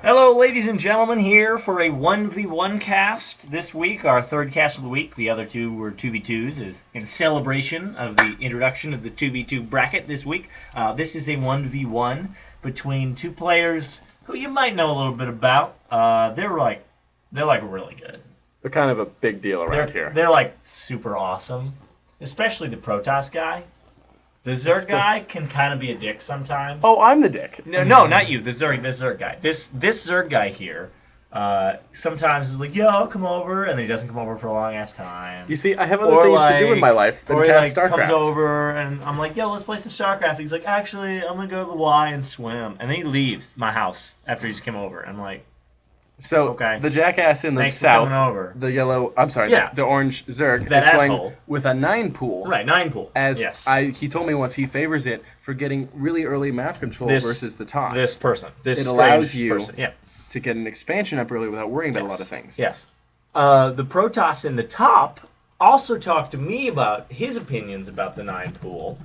Hello, ladies and gentlemen, here for a 1v1 cast this week, our third cast of the week. The other two were 2v2s is in celebration of the introduction of the 2v2 bracket this week. This is a 1v1 between two players who you might know a little bit about. They're like really good. They're kind of a big deal around here. They're like super awesome, especially the Protoss guy. The Zerg guy can kind of be a dick sometimes. Oh, I'm the dick. No, not you. The Zerg guy. This Zerg guy here, sometimes is like, yeah, I'll come over, and then he doesn't come over for a long ass time. You see, I have other things to do in my life than cast StarCraft. Comes over, and I'm like, yo, let's play some StarCraft. He's like, actually, I'm gonna go to the Y and swim, and then he leaves my house after he's come over. I'm like, so okay. The jackass in the Thanks south, for coming over. the yellow, I'm sorry, Yeah. the orange Zerg, That is playing asshole. with a 9 pool. Right, 9 pool. As yes. he told me once he favors it for getting really early map control versus the toss. This person. It allows you person. Yeah. to get an expansion up early without worrying about a lot of things. Yes. The Protoss in the top also talked to me about his opinions about the 9 pool.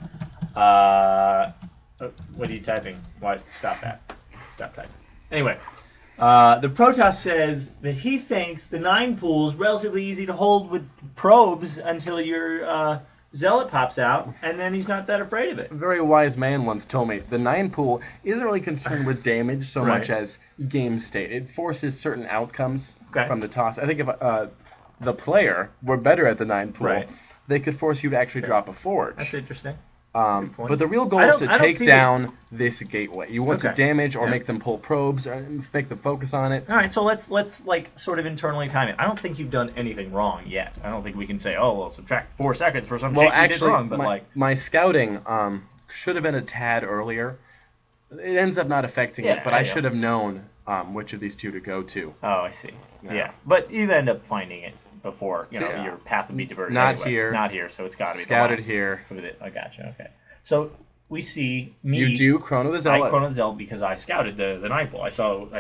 What are you typing? Why? Stop that. Stop typing. Anyway. The Protoss says that he thinks the 9 pool is relatively easy to hold with probes until your Zealot pops out, and then he's not that afraid of it. A very wise man once told me the 9 pool isn't really concerned with damage so much as game state. It forces certain outcomes from the toss. I think if the player were better at the 9 pool, they could force you to actually drop a forge. That's interesting. But the real goal is to take down this gateway. You want to damage or make them pull probes or make them focus on it. All right, so let's like sort of internally time it. I don't think you've done anything wrong yet. I don't think we can say, oh, well, subtract 4 seconds for something you did wrong. But my scouting should have been a tad earlier. It ends up not affecting it, but I should have known which of these two to go to. Oh, I see. Yeah, but you end up finding it before your path would be diverted. Not here, so it's got to be scouted here. I gotcha. Okay, so we see me. You do Chrono the Zealot. I Chrono the Zealot because I scouted the 9 pool.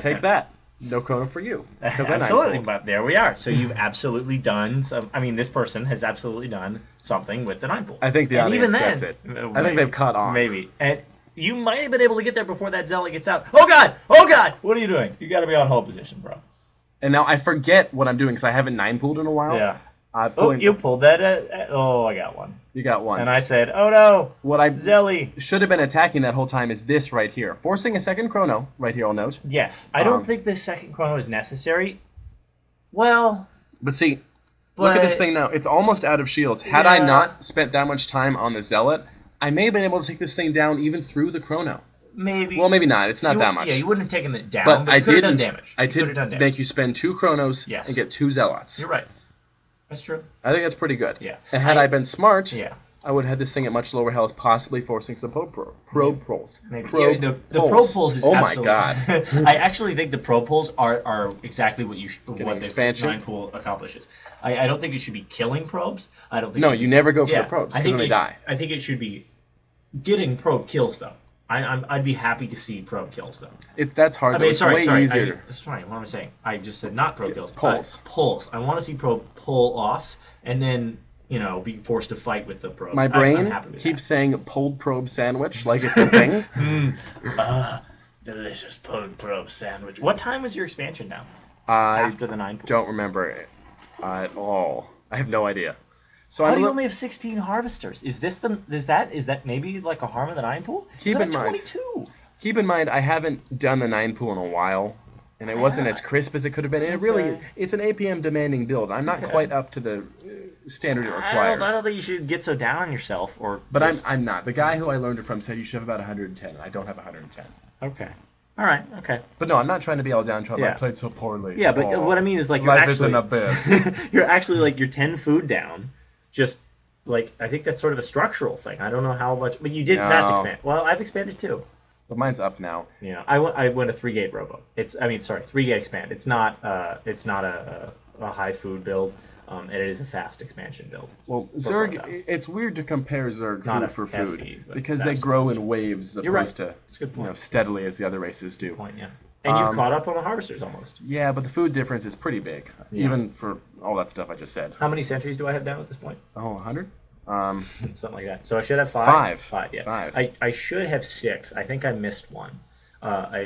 Take that. No Chrono for you. Absolutely, but there we are. So you've absolutely done some. I mean, this person has absolutely done something with the 9 pool. I think the audience gets it. I think they've caught on. Maybe. And you might have been able to get there before that Zealot gets out. Oh God! Oh God! What are you doing? You got to be on hold position, bro. And now I forget what I'm doing because I haven't 9 pooled in a while. Yeah. You pulled that. I got one. You got one. And I said, oh no, what I Zelly should have been attacking that whole time is this right here. Forcing a second chrono, right here, I'll note. Yes. I don't think the second chrono is necessary. Well... But see, look at this thing now. It's almost out of shields. Had I not spent that much time on the Zealot, I may have been able to take this thing down even through the chrono. Maybe. Well, maybe not. It's not that much. Yeah, you wouldn't have taken it down, but you could have done damage. I did make you spend 2 chronos and get 2 Zealots. You're right. That's true. I think that's pretty good. Yeah. And had I been smart, I would have had this thing at much lower health, possibly forcing some probe pulls. Maybe. The probe pulls is oh my god. I actually think the probe pulls are exactly what the expansion 9 pool accomplishes. I don't think it should be killing probes. I don't think. No, you never go for the probes because they die. I think it should be getting probe kills though. I'd be happy to see probe kills though. That's hard. It's way easier. Sorry, what am I saying? I just said not probe kills. Pulls. Pulls. I want to see probe pull offs and then be forced to fight with the probes. My brain keeps saying pulled probe sandwich like it's a thing. Delicious pulled probe sandwich. What time was your expansion now? After the 9 pool? Don't remember it at all. I have no idea. So how do you only have 16 harvesters? Is that maybe like a harm of the 9 pool? Keep in mind. 22. Keep in mind, I haven't done the 9 pool in a while, and it wasn't as crisp as it could have been. And it's an APM demanding build. I'm not quite up to the standard it requires. I don't think you should get so down on yourself. But I'm not. The guy who I learned it from said you should have about 110, and I don't have 110. Okay. All right. Okay. But no, I'm not trying to be all downtrodden. I played so poorly. Yeah, but what I mean is like life is an abyss. You're actually like you're 10 food down. Just like I think that's sort of a structural thing. I don't know how much, but you did fast expand. Well, I've expanded too. But mine's up now. Yeah, I went a 3-gate robo. 3-gate expand. It's not a high food build. It is a fast expansion build. Well, Zerg, it's weird to compare Zerg food for food because they grow in waves as opposed to steadily as the other races do. Good point, yeah. And you've caught up on the harvesters almost. Yeah, but the food difference is pretty big, even for all that stuff I just said. How many sentries do I have down at this point? Oh, 100? Something like that. So I should have 5? 5. Yeah. 5. I should have 6. I think I missed one.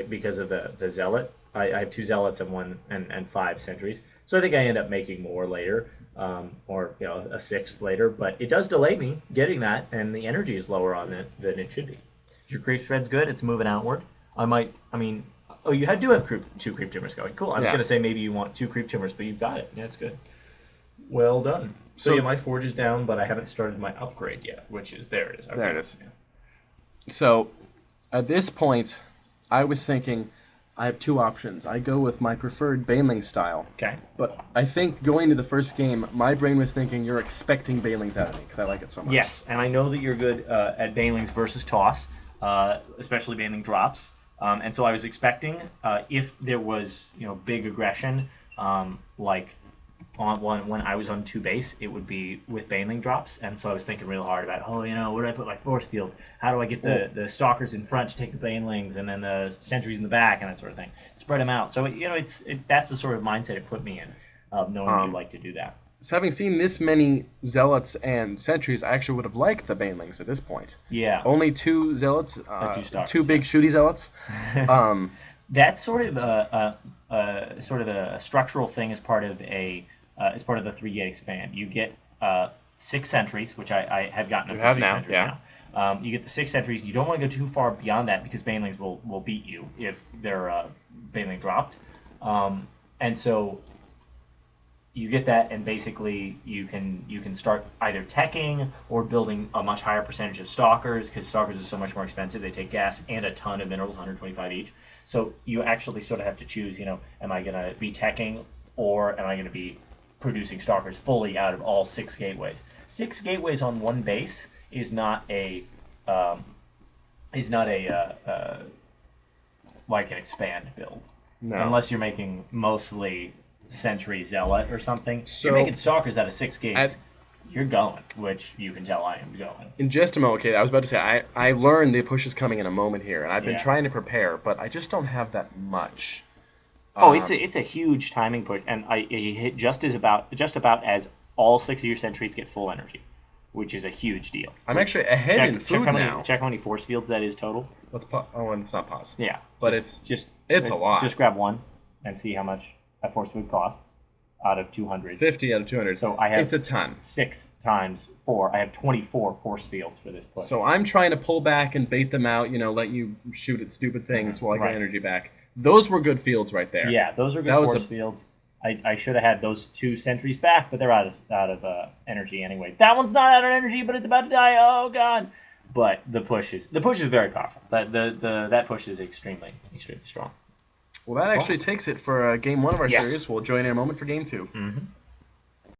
because of the zealot. I have 2 zealots and 5 sentries. So I think I end up making more later, or a 6th later. But it does delay me getting that, and the energy is lower on it than it should be. Your creep spread's good. It's moving outward. Oh, you do have 2 creep tumors going. Cool. I was going to say maybe you want 2 creep tumors, but you've got it. Yeah, it's good. Well done. So yeah, my forge is down, but I haven't started my upgrade yet, which is there it is. Okay. There it is. Yeah. So at this point, I was thinking I have 2 options. I go with my preferred Baneling style. Okay. But I think going to the first game, my brain was thinking you're expecting Banelings out of me because I like it so much. Yes, and I know that you're good at Banelings versus toss, especially Baneling drops. And so I was expecting if there was big aggression, like when I was on 2 base, it would be with Baneling drops, and so I was thinking real hard about, where do I put my force field? How do I get the stalkers in front to take the Banelings, and then the sentries in the back, and that sort of thing. Spread them out. So that's the sort of mindset it put me in, knowing you'd like to do that. So having seen this many zealots and sentries, I actually would have liked the Banelings at this point. Yeah. Only 2 zealots, 2 big shooty zealots. That's sort of a structural thing as part of the 3-gate expand. You get 6 sentries, which I have gotten up to 6 sentries now. You get the 6 sentries. You don't want to go too far beyond that because Banelings will beat you if they're Baneling dropped. And so you get that, and basically you can start either teching or building a much higher percentage of stalkers, because stalkers are so much more expensive. They take gas and a ton of minerals, 125 each. So you actually sort of have to choose, am I going to be teching, or am I going to be producing stalkers fully out of all 6 gateways? 6 gateways on 1 base is not a like an expand build. No. Unless you're making mostly Sentry Zealot or something. So you're making stalkers out of 6 gates. You're going, which you can tell I am going. In just a moment, okay, I was about to say, I learned the push is coming in a moment here, and I've been trying to prepare, but I just don't have that much. It's a huge timing push, and you hit just about as all 6 of your sentries get full energy, which is a huge deal. I'm actually ahead in food now. Check how many force fields that is total. Let's pause. Oh, and it's not pause. Yeah. But it's a lot. Just grab 1 and see how much that force food costs out of 200. 50 out of 200. So I have it's a ton. 6 times 4. I have 24 force fields for this push. So I'm trying to pull back and bait them out, let you shoot at stupid things while I get energy back. Those were good fields right there. Yeah, those are good force fields. I should have had those 2 sentries back, but they're out of energy anyway. That one's not out of energy, but it's about to die. Oh god! But the push is very powerful. That push is extremely strong. Well, that actually takes it for Game 1 of our series. We'll join in a moment for Game 2. Mm-hmm.